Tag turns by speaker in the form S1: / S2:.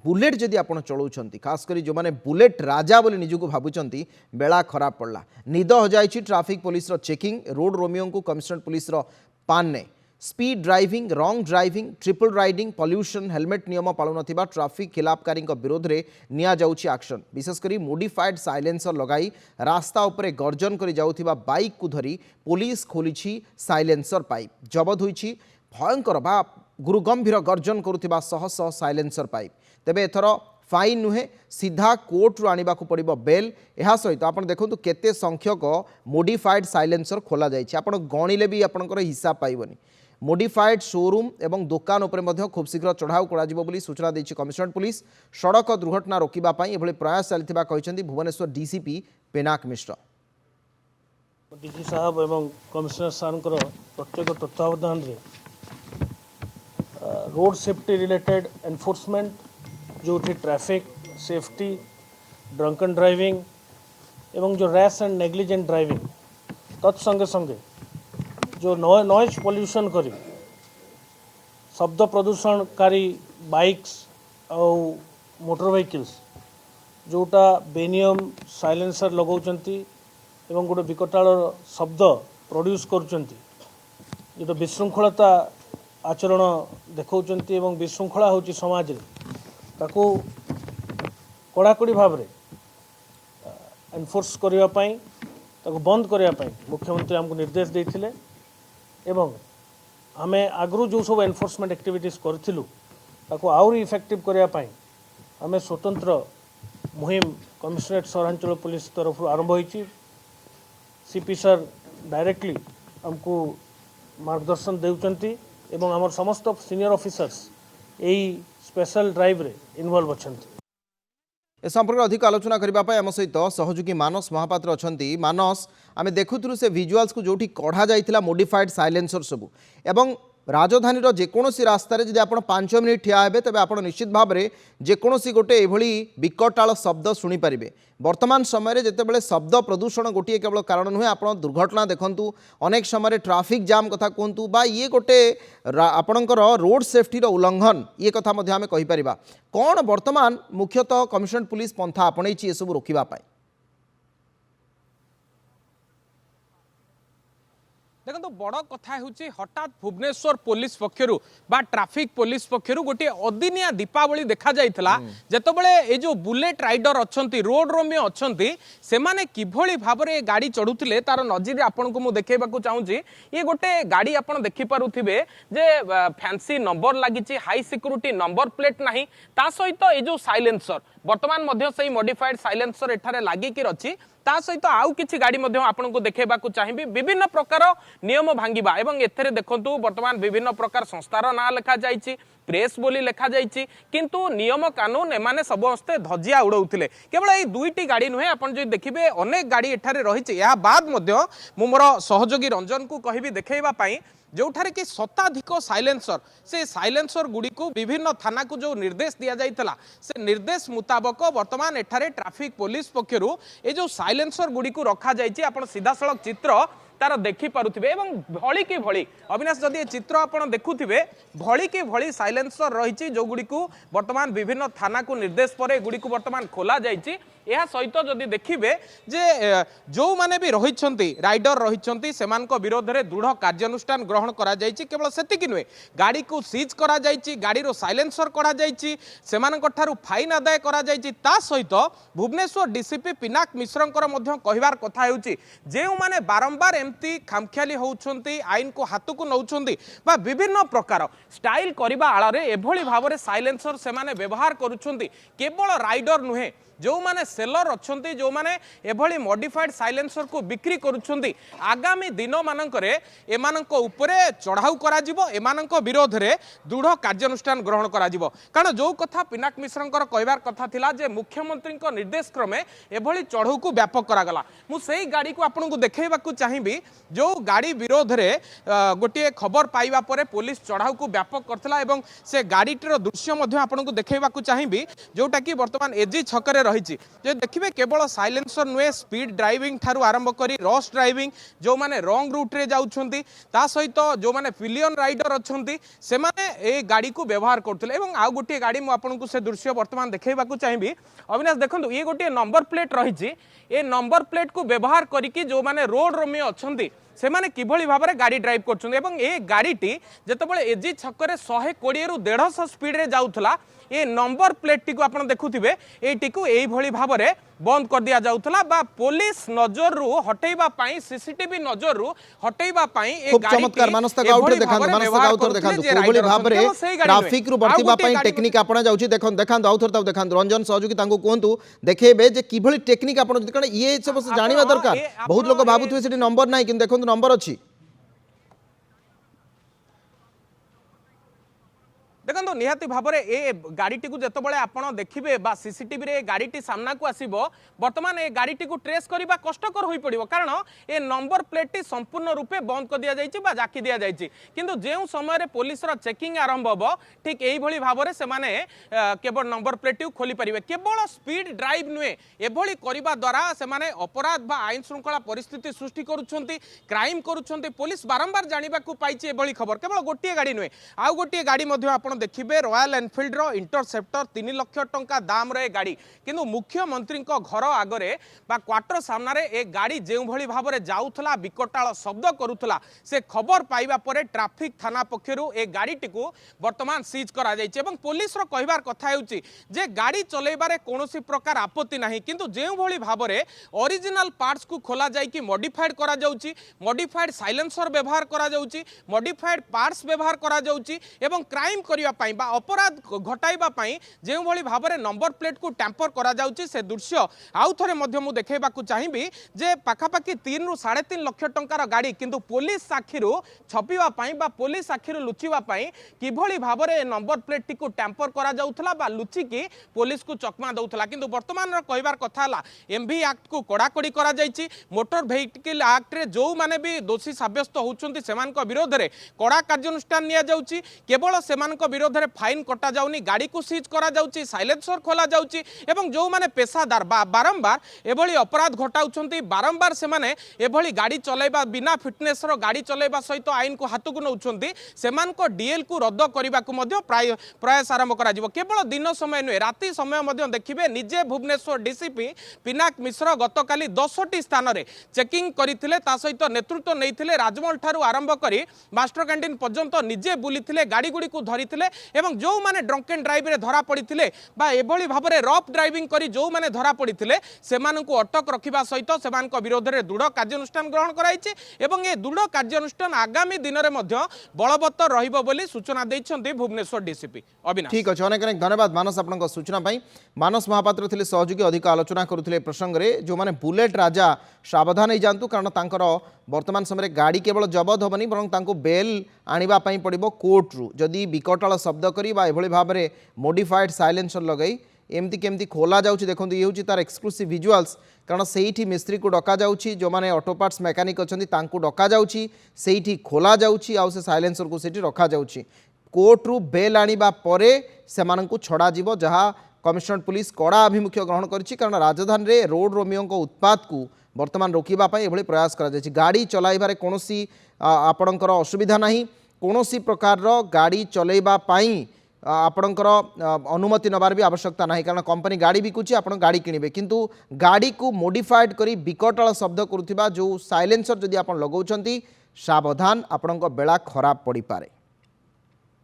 S1: Bullet जदि आप चलाउछंती खास करी जो माने बुलेट राजा बोली निजुको भाबुचंती बेला खराब पड़ला निद हो जाइछि ट्रैफिक पुलिस रो चेकिंग रोड रोमियो को कमिशनरेट पुलिस रो पाने speed driving wrong driving triple riding pollution helmet नियम पालन नथिबा ट्रैफिक खिलाफकारी विरोध में निया जाउछि एक्शन विशेषकर मोडिफाइड साइलेंसर लगाई रास्ता उपरे गर्जन करी जाउथिबा बाइक को धरी पुलिस खोलिछि साइलेंसर पाइप जबत होइछि भयंकर बा गुरुगंभीर गर्जन करुथिबा शह शह साइलेंसर पाइप तेबे एथर फाइन नुहे सीधा कोर्ट रु आनिबा को पड़िबो बेल एहा सहित आपण देखंतु केते संख्यक मोडिफाइड साइलेंसर खोला जाइछि आपण गणिले भी आपणकर हिसाब पाइबनी मोडिफाइड शोरूम एवं दुकान उपरे मध्य खूब शीघ्र चढ़ाऊ करा सूचना देछि कमिशनरेट पुलिस सड़क दुर्घटना रोकिबा पई एभली प्रयास चलथिबा कहिसेंती भुवनेश्वर डीसीपी पिनाक मिश्र
S2: डीसी साहब एवं कमिशनर साहब प्रत्येक तत्वावधान रे रोड सेफ्टी रिलेटेड एनफोर्समेंट जो ट्रैफिक सेफ्टी ड्रंकन ड्राइविंग एवं जो रैश एंड नेग्लिजेंट ड्राइविंग तत्संगे संगे जो नॉइज पोल्यूशन करी शब्द प्रदूषणकारी बाइक्स और मोटर व्हीकल्स जोटा बेनियम साइलेंसर लगाउछंती एवं गोटे विकटाल शब्द प्रोड्यूस करुछंती जो विशृंखलता आचरण देखौछंती एवं विशृंखला होची समाज रे ताकू कड़ाकड़ी भाव रे एनफोर्स करबा पई ताकू बंद करबा पई मुख्यमंत्री हमको निर्देश देथिले एवं आमे आगरू जो सब एनफोर्समेंट एक्टिविटीज करथिलु ताकू आउरी इफेक्टिव करबा पई आमे स्वतंत्र मुहिम कमिशनरेट सहरांचल पुलिस तरफ आरंभ होईची सीपी सर डायरेक्टली हमको मार्गदर्शन देउचंती एवं हमर समस्त सीनियर ऑफिसर्स एई स्पेशल ड्राइव रे इन्वॉल्व अछंती
S1: ए संपर्क अधिक आलोचना करने आम सहित सहयोगी मानस महापात्र अच्छा मानस आम देखुलु से विजुआल्स को जोटी कढ़ा जाइथिला मोडिफाइड साइलेंसर सबू एवं राजधानी जेकोसी रास्तार जब आप 5 मिनिट ठिया हेबे तेबे आप निश्चित भाव में जेकोसी गोटे एभली विकटाल शब्द शुणी पारे वर्तमान समय जितेबाला शब्द प्रदूषण गोटे केवल कारण नुहे आप दुर्घटना देखूँ अनेक समय ट्राफिक जाम कथा कहतु बा ये गोटे आपणकर रोड सेफ्टी उल्लंघन ये कथा आम कहीपर कौन वर्तमान मुख्यतः कमिशनरेट पुलिस पंथा आपणई ये सब रोकवाई
S3: देखो बड़ कथा हूँ हठात भुवनेश्वर पुलिस पक्षरु बा ट्रैफिक पुलिस पक्षरु गोटे अदिनिया दीपावली देखा जाइथिला जेतबेले ए जो बुलेट राइडर अछंती रोड रोमियो अछंती सेमाने किभली भाबरे गाड़ी चढ़ुथिले तार नजीर आपन को मु देखेबाकू चाहूची ये गोटे गाड़ी आपन देखि पारुथिबे जे फैंसी नंबर लागिची हाई सिक्योरिटी नंबर प्लेट नाही ता सहित ए जो साइलेंसर वर्तमान मध्य सही मॉडिफाइड साइलेंसर एठारे लागि कि रछि ता सहित आउ किछि गाड़ी मध्य आपन को देखेबाकू चाहिबी विभिन्न प्रकार नियम भांगिबा एवं एथरे देखंतु वर्तमान विभिन्न प्रकार संस्थार ना लिखा जाइछि प्रेस बोली लिखा जाइछि किंतु नियम कानून एमाने समस्ते धजिया उड़ौथिले केवल एई दुईटी गाड़ी नुहे आपन जो देखिबे अनेक गाड़ी एठारे रहिछि या बाद मध्य मु मोर सहयोगी रंजन को कहिबी देखैबा पई जोठारे कि शताधिक साइलेंसर से साइलेंसर गुड़ी को विभिन्न थाना को जो निर्देश दिया जाइतला से निर्देश मुताबक वर्तमान एठारे ट्रैफिक पुलिस पक्षरु ए जो साइलेंसर गुड़ी को रखा जाइछि आपण सीधा सड़क चित्र तार देखि पारुथिबे एवं भली की भली अविनाश जदि ये चित्र आपण देखुथिबे भली की भली साइलेंसर रहिछि जो गुड़ी को वर्तमान विभिन्न थाना को निर्देश पर गुड़ी को वर्तमान खोला जाइछि यह सहित जदि देखिबे जे जो माने भी रहिछंती राइडर रहिछंती सेमानक विरोध रे दृढ़ कार्यानुष्ठान ग्रहण करा जाइछि केवल सेतिकि नुहे गाड़ी को सीज करा जाइछि गाड़ी रो साइलेंसर करा जाइछि सेमानक ठारू फाइन आदाय करा जाइछि ता सहित भुवनेश्वर डीसीपी पिनाक मिश्रंकर मध्य कहिबार कथा हेउछि जे माने बारंबार एमती खामख्याली होउछंती आईन को हाथ को नौछंती बा विभिन्न प्रकार स्टाइल करिबा आळरे एभली भाबरे साइलेंसर सेमाने व्यवहार करूछंती केवल राइडर नुहे जो माने सेलर अच्छंती जो माने एभली मॉडिफाइड साइलेंसर को बिक्री करूछंती आगामी दिन मानकरे एमानंको उपरे चढ़ाऊ करा जिवो एमानंको विरोध रे दृढ़ कार्यानुष्ठान ग्रहण करा जिवो कारण जो कथा पिनाक मिश्रंकर कहबार कथा थिला जे मुख्यमंत्री निर्देश क्रमे एभली चढ़ाऊ को व्यापक करा गला मु सेही गाड़ी को आपन को देखैबाकू चाहिबी कि जो गाड़ी विरोध में गोटे खबर पाइबा परे पुलिस चढ़ाऊ को व्यापक करथिला एवं से गाड़ीटर दृश्य मध्य आपको देखैबा चाहिए जोटा कि वर्तमान एजी छकरे रही देखिए केवल साइलेंसर नुहे स्पीड ड्राइविंग ठारू आरंभ करी रश ड्राइविंग जो माने रॉन्ग रूट रे जाउछंती ता सहित जो माने पिलियन राइडर अछंती से माने ए गाड़ी को व्यवहार करथिले एवं आउ गोटे गाड़ी मु आपनको से दृश्य वर्तमान देखैबा चाहिए अविनाश देखंतु ये गोटे नंबर प्लेट रही ए नंबर प्लेट को व्यवहार करिकि जो माने रोड रोमियो अछंती से माने किभली भाव में गाड़ी ड्राइव करछुंती एवं ए गाड़ीटी जेतेबेले एजी छकरे 120 रु 150 स्पीड रे जाउथला ए नंबर प्लेट टी को आपण देखुथिबे एटी को एई भली भाव में बंद कर दिया जाउथला बा पुलिस नजर रु हटेइबा पई सीसीटीवी नजर रु हटेइबा पई ए
S1: खूब
S3: गाड़ी
S1: चमत्कार मानस तक आउट देखांतु मानस तक आउट देखांतु कोबली भाव रे ट्रैफिक रु बर्तिबा पई टेक्निक आपण जाउची देखन देखांतु आउट ताउ देखांतु रंजन सहयोगी तांको कोंतु देखेबे जे किभली टेक्निक आपण कारण ये सब जानिबा दरकार बहुत लोग भाबुथुवे सेठी नंबर नाही किन देखंतु नंबर अछि
S3: देखो निहाती भाव में ए गाड़ी को जितेबाला आप देखिए सीसीटीवी रे गाड़ी सामना को आसब बर्तमान ए गाड़ी को ट्रेस करने कष्टकर हो पड़ो कारण ए नंबर प्लेट टी संपूर्ण रूपे बंद कर दि जाइए जाकी दि जाइए किंतु जो समय पुलिस चेकिंग आरंभ हम ठीक यही भाव में से केवल नंबर प्लेट टी खोली पारे केवल स्पीड ड्राइव नुहे एभली करने द्वारा से अपराध बा आईन श्रृंखला परिस्थिति सृष्टि करुछंती क्राइम करुछंती पुलिस बारंबार जानिबा को पाइछि एभली खबर केवल गोटे गाड़ी नुहे आउ गोटे गाड़ी देखिए रॉयल एनफिल्ड रो इंटरसेप्टर 3 लाख टंका दाम रे गाड़ी किंतु मुख्यमंत्री घर आगरे बा क्वार्टर सामने ए गाड़ी जो भली भाव में जाउथला विकटाल शब्द करुथला से खबर पाइबा परे ट्रैफिक थाना पक्षरु ए गाड़ी टिकु वर्तमान सीज करा जायछि एवं पुलिस रो कहबार कथा हेउछि जे गाड़ी चलेबारे कोनोसी प्रकार आपत्ति नाही किंतु जो भली भाव में ओरिजिनल पार्ट्स को खोला जाय कि मॉडिफाइड करा जाउछि मॉडिफाइड साइलेंसर व्यवहार करा जाउछि मॉडिफाइड पार्ट्स व्यवहार करा जाउछि एवं क्राइम करिया बा अपराध घटाइबा जो भली भाव में नंबर प्लेट को टैंपर करा जाउछि से दृश्य आउ थरे मध्य मु देखैबा चाहिए जे पाखापाखि 3 रु 3.5 लाख टंकार गाड़ी किंतु पुलिस साखीरु छपिबा बा पुलिस साखीरु लुचिबा किभली भाव में नंबर प्लेट टी को टैंपर करा जाउथला बा लुचिकी पुलिस को चकमा दउथला किंतु वर्तमान कहबार कथा हला एमवी एक्ट को कड़ाकड़ी करा जाइछि मोटर व्हीकल एक्ट रे जो माने भी दोषी साब्यस्त होउछंती सेमानक विरोध रे कड़ा कार्यानुष्ठान निया जाउछि केवल सेमानक विरोध रे फाइन कटा जाउनी गाड़ी को सीज करा जाउची साइलेंसर खोला जाउची एवं जो माने पेशादार बारंबार एभली अपराध घटाउछंती बारंबार से माने एभली गाड़ी चलाइबा बिना फिटनेस रो गाड़ी चलाइबा सहित आईन को हाथ को नउछंती सेमानक डीएल को रद्द करबा को मध्य प्रयास आरंभ करा जिवो केवल दिन समय नुहे राति समय मध्य देखिबे निजे भुवनेश्वर डीसीपी पिनाक मिश्र गतकाली 10टी स्थान रे चेकिंग करिथिले ता सहित नेतृत्व नैथिले राजमहल ठारू आरंभ करी मास्टर कैंटीन पर्यंत निजे बुलिथिले गाड़ी गुडी को धरिथिले एवं जो माने ड्रंक एंड ड्राइव रे धरा पड़िथिले बा एभली भाव में रफ ड्राइविंग करी जो माने धरा पड़िथिले सेमानकु अटक रखिबा सहित सेमानक विरोध रे दृढ़ कार्यानुष्ठान ग्रहण कराइछि एवं ए दृढ़ कार्यानुष्ठान आगामी दिन रे मध्य बलवत्तर रहिबो बोली सूचना दैछन्ती भुवनेश्वर डीसीपी अविनाश।
S1: ठीक अछि अनेक अनेक धन्यवाद मानस आपनक सूचना पई मानस महापात्र थिले सहयोगी अधिक आलोचना करुथिले प्रसंग रे जो माने बुलेट राजा सावधान हो जातु कारण तांकर वर्तमान समय गाड़ी केवल जबत हेनी बरं तांको बेल आनिबा पई पड़िबो कोर्ट रु जदि विकटाल शब्द करी बा एभली भाव में मॉडिफाइड साइलेंसर लगई एमती केमती खोला जाउची देखंतु ये होची तार एक्सक्लूसिव विजुअल्स कारण सेठी मिस्त्री को डका जाउची जो माने ऑटो पार्ट्स मैकेनिक अछंती तांको डका जाउची सेठी खोला जाउची आ से साइलेंसर को सेठी रखा जाउची कोर्ट रु बेल आनिबा परे सेमानंकु छड़ा जिवो जहा कमिशनरेट पुलिस कड़ा आभिमुख्य ग्रहण करिछि कारण राजधानी रे रोड रोमियो को उत्पात को वर्तमान रोकिबा पई एभली प्रयास करा जायछि गाड़ी चलाइबारे कोनोसी आपणकर असुविधा नाही कोनोसी प्रकार रो गाड़ी चलाइबा पई आपणकर अनुमति नबार भी आवश्यकता नाही कारण कंपनी गाड़ी बिकुछि आपण गाड़ी किनिबे किंतु गाड़ी को मॉडिफाइड करी विकटाल शब्द करुथिबा जो साइलेंसर जदि आपण लगाउछंती सावधान आपणक बेला खराब पड़ी पारे।